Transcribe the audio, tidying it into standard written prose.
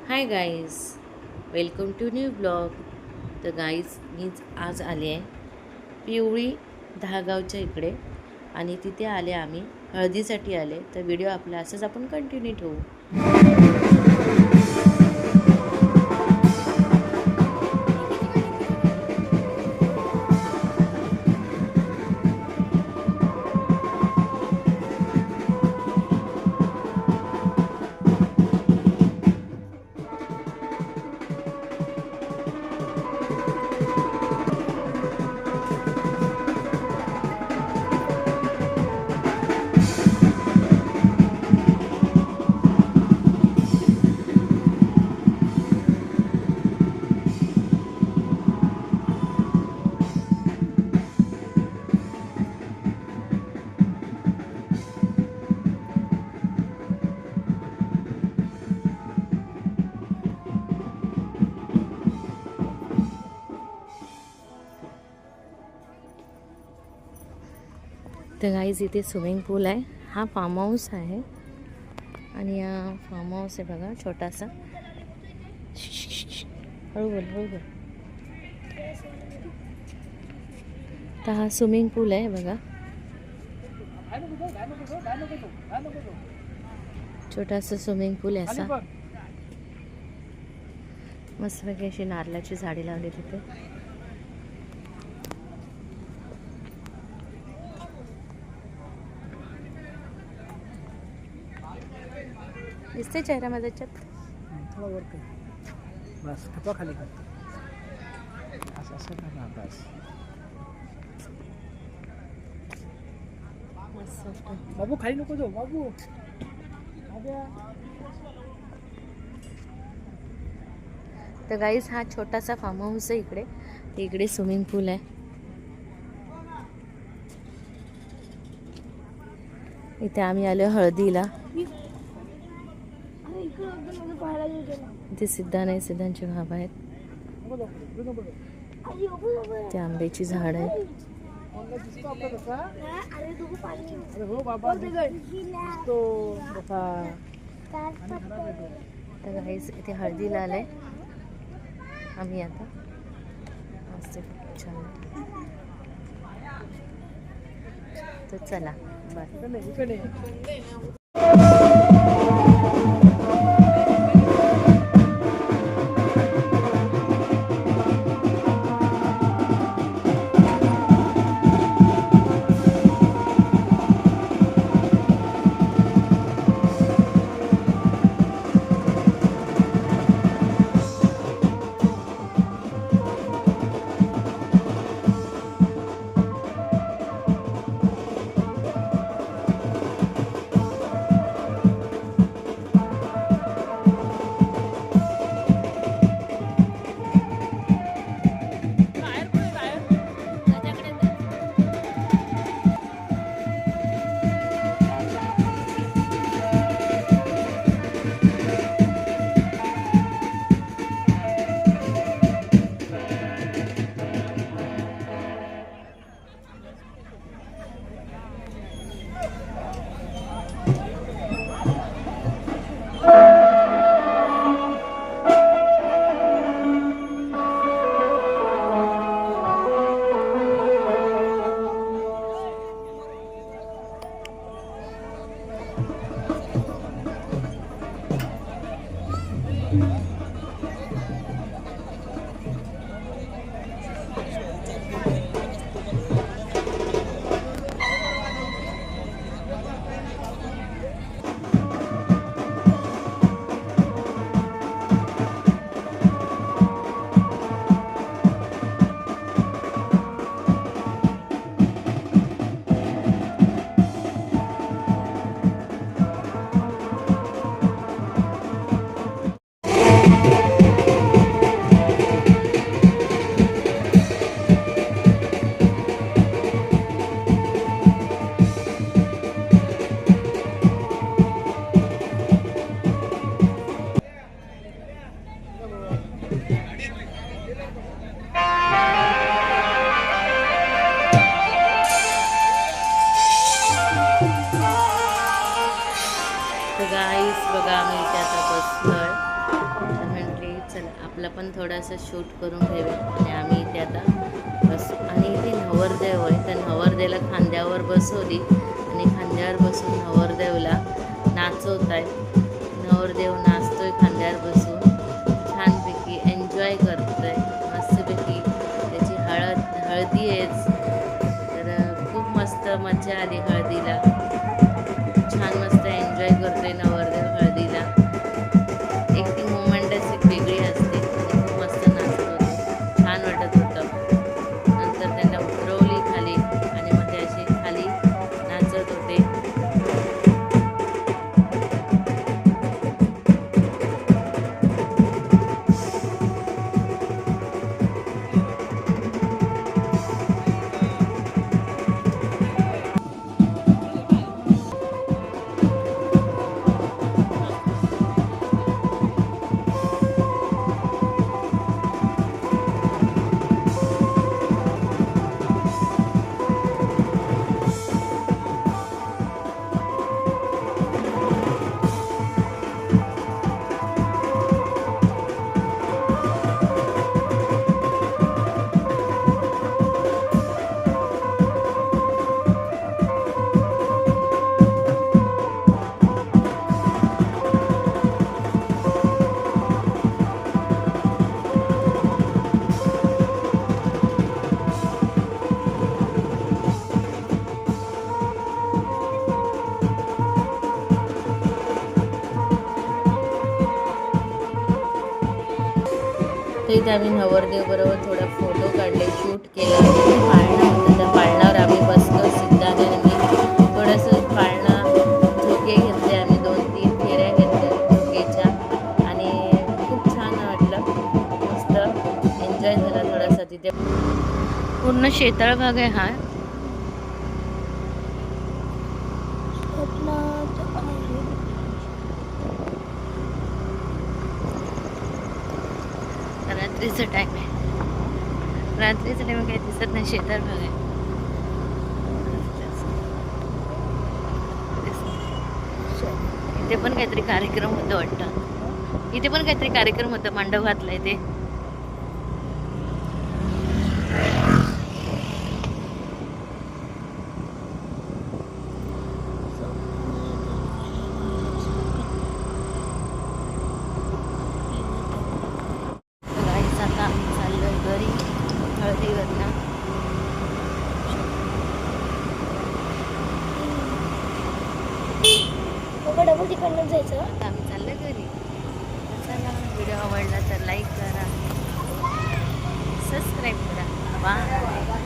High guys, welcome to new blog. तर guys मी आज आले आहे पिवळी दहागावच्या इकडे आणि तिथे आले आम्ही हळदीसाठी आले. तर व्हिडिओ आपला असंच आपण कंटिन्यू ठेवू. तर गाईज इथे स्विमिंग पूल आहे. हा फार्म हाऊस आहे आणि हा फार्म हाऊस आहे बघा छोटासा. हळू बोल हळू बोल. तर हा स्विमिंग पूल आहे बघा, छोटासा स्विमिंग पूल आहे असा. मस्तपैकी अशी नारळाची झाडे लावली तिथे. दिसते चेहरा माझा त्याच्यात. थोडा वर कर, बस कपा खाली कर, असं असं करा बस. बाबू खाली नको जाऊ बाबू. तर गाईज हा छोटासा फार्म हाऊस आहे इकडे. इकडे स्विमिंग पूल आहे. इथे आम्ही आलो हळदीला. इथे सिद्धांचे भाव आहेत. ते आंब्याची झाड आहेत. तर गाईज इथे हळदीला आलंय आम्ही आता. मस्त छान. तर चला बाय. आपला पण थोडासा शूट करून घेऊया. आणि आम्ही इथे आता बस आणि इथे नवरदेव आहे, त्या नवरदेवाला खांद्यावर बसवली आणि खांद्यावर बसून नवरदेवला नाचवत आहे. नवरदेव नाचतोय खांद्यावर बसून, छानपैकी एन्जॉय करतोय मस्तपैकी. त्याची हळदी आहेच, तर खूप मस्त मजा आली हळदीला. छान मस्त एन्जॉय करतोय नवरदेव हळदीला. एक ती मोमेंटच एक वेगळी असते आणि खूप मस्त नाचत होते, छान वाटत होतं. नंतर त्यांना उतरवली खाली आणि मग ते असे खाली नाचत होते. तर इथे आम्ही नवरदेव बरोबर थोडा फोटो काढले, शूट केला. पाळणा होता, त्या पाळण्यावर आम्ही बसलो सिद्धाने आणि मी. थोडंसं पाळणा झोके घेतले आम्ही, 2-3 फेऱ्या घेतल्या झोकेच्या आणि खूप छान वाटलं. मस्त एन्जॉय झाला थोडासा तिथे. पूर्ण शेताळ भाग आहे हा. रात्रीचा टाइम आहे, रात्रीचा टाइम काही दिसत नाही, शेताळ भाग आहे. इथे पण काहीतरी कार्यक्रम होतं वाटतं, इथे पण काहीतरी कार्यक्रम होतं, मांडव घातला इथे. आता चाललोय घरी हळदीवरनं. जायचं. आता आम्ही चाललोय घरी. चला, व्हिडिओ आवडला तर लाईक करा, सबस्क्राईब करा. बाय.